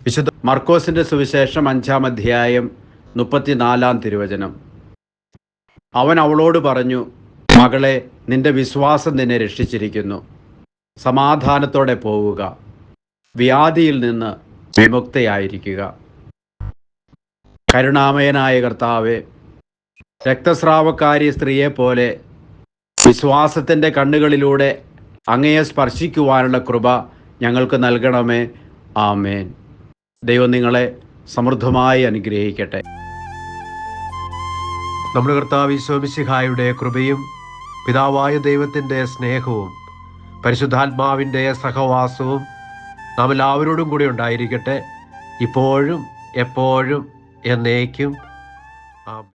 വിശുദ്ധ മർക്കോസിന്റെ സുവിശേഷം 5-ാം അധ്യായം 34-ാം തിരുവചനം. അവൻ അവളോട് പറഞ്ഞു, മകളെ, നിന്റെ വിശ്വാസം നിന്നെ രക്ഷിച്ചിരിക്കുന്നു. സമാധാനത്തോടെ പോവുക, വ്യാധിയിൽ നിന്ന് വിമുക്തയായിരിക്കുക. കരുണാമയനായ കർത്താവേ, രക്തസ്രാവക്കാരി സ്ത്രീയെപ്പോലെ വിശ്വാസത്തിൻ്റെ കണ്ണുകളിലൂടെ അങ്ങയെ സ്പർശിക്കുവാനുള്ള കൃപ ഞങ്ങൾക്ക് നൽകണമേ. ആമേൻ. ദൈവം നിങ്ങളെ സമൃദ്ധമായി അനുഗ്രഹിക്കട്ടെ. നമ്മുടെ കർത്താവ് ഈശോ മിശിഹായുടെ കൃപയും പിതാവായ ദൈവത്തിൻ്റെ സ്നേഹവും പരിശുദ്ധാത്മാവിൻ്റെ സഹവാസവും നാം എല്ലാവരോടും കൂടി ഉണ്ടായിരിക്കട്ടെ, ഇപ്പോഴും എപ്പോഴും എന്നേക്കും.